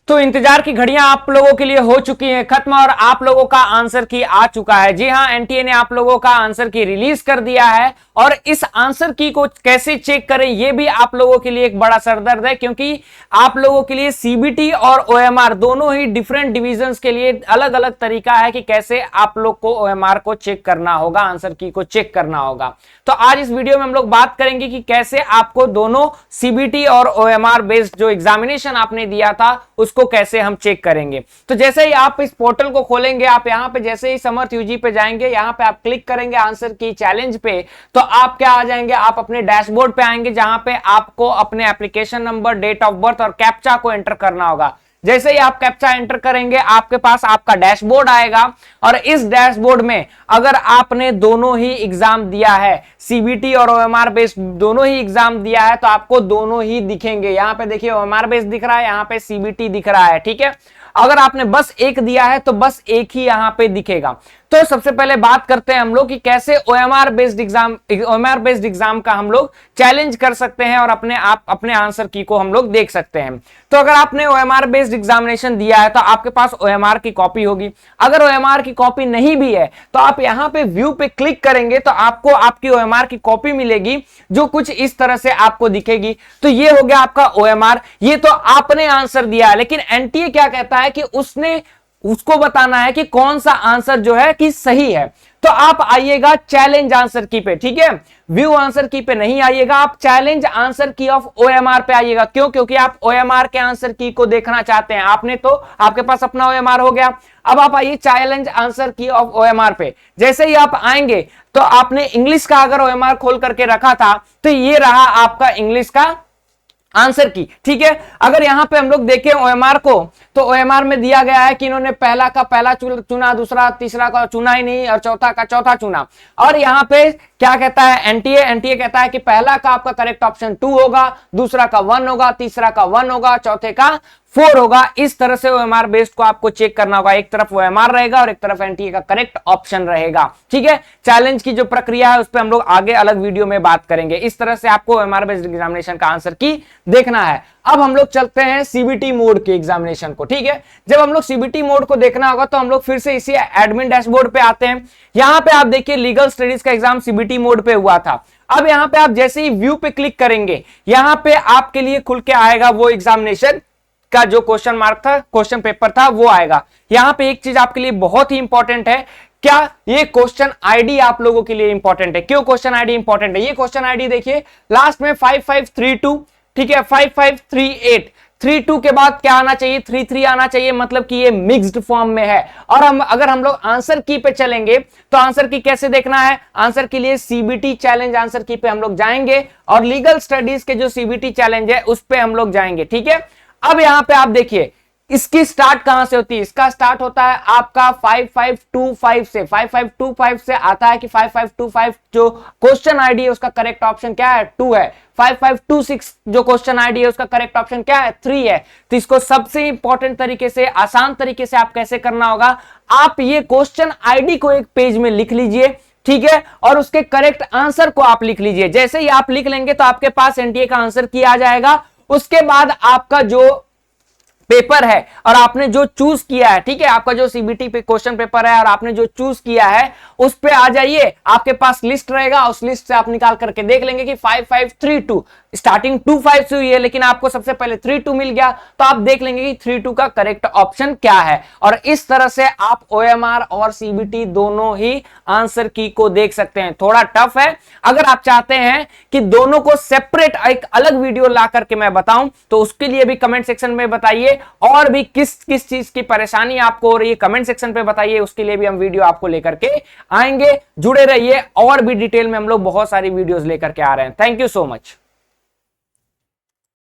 तो इंतजार की घड़ियां आप लोगों के लिए हो चुकी हैं खत्म और आप लोगों का आंसर की आ चुका है। जी हां, एनटीए ने आप लोगों का आंसर की रिलीज कर दिया है और इस आंसर की को कैसे चेक करें ये भी आप लोगों के लिए एक बड़ा सरदर्द है, क्योंकि आप लोगों के लिए सीबीटी और ओएमआर दोनों ही डिफरेंट डिविजन्स के लिए अलग अलग तरीका है कि कैसे आप लोग को ओएमआर को चेक करना होगा, आंसर की को चेक करना होगा। तो आज इस वीडियो में हम लोग बात करेंगे कि कैसे आपको दोनों सीबीटी और ओएमआर बेस्ड जो एग्जामिनेशन आपने दिया था उसको कैसे हम चेक करेंगे। तो जैसे ही आप इस पोर्टल को खोलेंगे, आप यहां पे जैसे ही समर्थ यूजी पे जाएंगे, यहां पे आप क्लिक करेंगे आंसर की चैलेंज पे, तो आप क्या आ जाएंगे, आप अपने डैशबोर्ड पे आएंगे जहां पे आपको अपने application number, date of birth और कैप्चा को एंटर करना होगा। जैसे ही आप कैप्चा एंटर करेंगे आपके पास आपका डैशबोर्ड आएगा और इस डैशबोर्ड में अगर आपने दोनों ही एग्जाम दिया है, सीबीटी और ओएमआर बेस्ड दोनों ही एग्जाम दिया है, तो आपको दोनों ही दिखेंगे। यहां पे देखिए ओएमआर बेस्ड दिख रहा है, यहां पे सीबीटी दिख रहा है। ठीक है, अगर आपने बस एक दिया है तो बस एक ही यहां पे दिखेगा। तो सबसे पहले बात करते हैं हम लोग कि कैसे ओएमआर बेस्ड एग्जाम का हम लोग चैलेंज कर सकते हैं और अपने आंसर की को हम लोग देख सकते हैं। तो अगर आपने ओएमआर बेस्ड एग्जामिनेशन दिया है तो आपके पास ओएमआर की कॉपी होगी। अगर ओएमआर की कॉपी नहीं भी है तो आप यहां पे व्यू पे क्लिक करेंगे तो आपको आपकी ओएमआर की कॉपी मिलेगी जो कुछ इस तरह से आपको दिखेगी। तो ये हो गया आपका ओएमआर, ये तो आपने आंसर दिया है, लेकिन एनटीए क्या कहता है कि उसको बताना है कि कौन सा आंसर जो है कि सही है। तो आप आइएगा चैलेंज आंसर की पे, ठीक है, व्यू आंसर की पे नहीं आइएगा, आप चैलेंज आंसर की ऑफ ओएमआर पे आइएगा। क्यों? क्योंकि आप ओएमआर के आंसर की को देखना चाहते हैं। आपने तो आपके पास अपना ओएमआर हो गया, अब आप आइए चैलेंज आंसर की ऑफ ओएमआर पे। जैसे ही आप आएंगे तो आपने इंग्लिश का अगर ओएमआर खोल करके रखा था तो ये रहा आपका इंग्लिश का आंसर की। ठीक है, अगर यहां पे हम लोग देखें ओएमआर को तो ओएमआर में दिया गया है कि इन्होंने पहला का पहला चुना, दूसरा तीसरा का चुना ही नहीं और चौथा का चौथा चुना। और यहां पे क्या कहता है एनटीए कहता है कि पहला का आपका करेक्ट ऑप्शन 2 होगा, दूसरा का 1 होगा, तीसरा का 1 होगा, चौथे का 4 होगा। इस तरह से ओएमआर बेस्ड को आपको चेक करना होगा। एक तरफ ओएमआर रहेगा और एक तरफ एनटीए का करेक्ट ऑप्शन रहेगा। ठीक है, चैलेंज की जो प्रक्रिया है उस पर हम लोग आगे अलग वीडियो में बात करेंगे। इस तरह से आपको ओएमआर बेस्ड एग्जामिनेशन का आंसर की देखना है। अब हम लोग चलते हैं सीबीटी मोड के एग्जामिनेशन को। ठीक है, जब हम लोग सीबीटी मोड को देखना होगा तो हम लोग फिर से इसी एडमिन डैशबोर्ड पे आते हैं। यहां पे आप देखिए लीगल स्टडीज का एग्जाम सीबीटी मोड पे हुआ था। अब यहां पे आप जैसे ही व्यू पे क्लिक करेंगे, यहां पे आपके लिए खुल के आएगा वो एग्जामिनेशन का जो क्वेश्चन मार्क था, क्वेश्चन पेपर था, वो आएगा। यहां पे एक चीज आपके लिए बहुत ही इंपॉर्टेंट है, क्या ये क्वेश्चन आईडी आप लोगों के लिए इंपॉर्टेंट है। क्यों क्वेश्चन आईडी इंपॉर्टेंट है? ये क्वेश्चन आईडी देखिए लास्ट में 5532, ठीक है, 5538, 32 के बाद क्या आना चाहिए? 33 आना चाहिए, मतलब कि ये मिक्स्ड फॉर्म में है। और अगर हम लोग आंसर की पे चलेंगे तो आंसर की कैसे देखना है? आंसर के लिए सीबीटी चैलेंज आंसर की पे हम लोग जाएंगे और लीगल स्टडीज के जो सीबीटी चैलेंज है उस पे हम लोग जाएंगे। ठीक है, अब यहां पे आप देखिए इसकी स्टार्ट कहां से होती है? इसका स्टार्ट होता है आपका 5525 से। 5525 से आता है कि 5525 जो क्वेश्चन आईडी है उसका करेक्ट ऑप्शन क्या है? 2 है। 5526 जो क्वेश्चन आईडी है उसका करेक्ट ऑप्शन क्या है? 3 है। तो इसको सबसे इंपॉर्टेंट तरीके से, आसान तरीके से आप कैसे करना होगा, आप ये क्वेश्चन आईडी को एक पेज में लिख लीजिए, ठीक है, और उसके करेक्ट आंसर को आप लिख लीजिए। जैसे ही आप लिख लेंगे तो आपके पास एनटीए का आंसर की आ जाएगा। उसके बाद आपका जो पेपर है और आपने जो चूज किया है, ठीक है, आपका जो सीबीटी पे क्वेश्चन पेपर है और आपने जो चूज किया है उस पे आ जाइए। आपके पास लिस्ट रहेगा, उस लिस्ट से आप निकाल करके देख लेंगे कि 5532 स्टार्टिंग 25 से हुई है, लेकिन आपको सबसे पहले 32 मिल गया, तो आप देख लेंगे कि 32 का करेक्ट ऑप्शन क्या है। और इस तरह से आप ओएमआर और सीबीटी दोनों ही आंसर की को देख सकते हैं। थोड़ा टफ है, अगर आप चाहते हैं कि दोनों को सेपरेट एक अलग वीडियो ला करके मैं बताऊं तो उसके लिए भी कमेंट सेक्शन में बताइए, और भी किस किस चीज की परेशानी आपको हो रही है कमेंट सेक्शन पे बताइए, उसके लिए भी हम वीडियो आपको लेकर के आएंगे। जुड़े रहिए, और भी डिटेल में हम लोग बहुत सारी वीडियोस लेकर के आ रहे हैं। Thank you so much.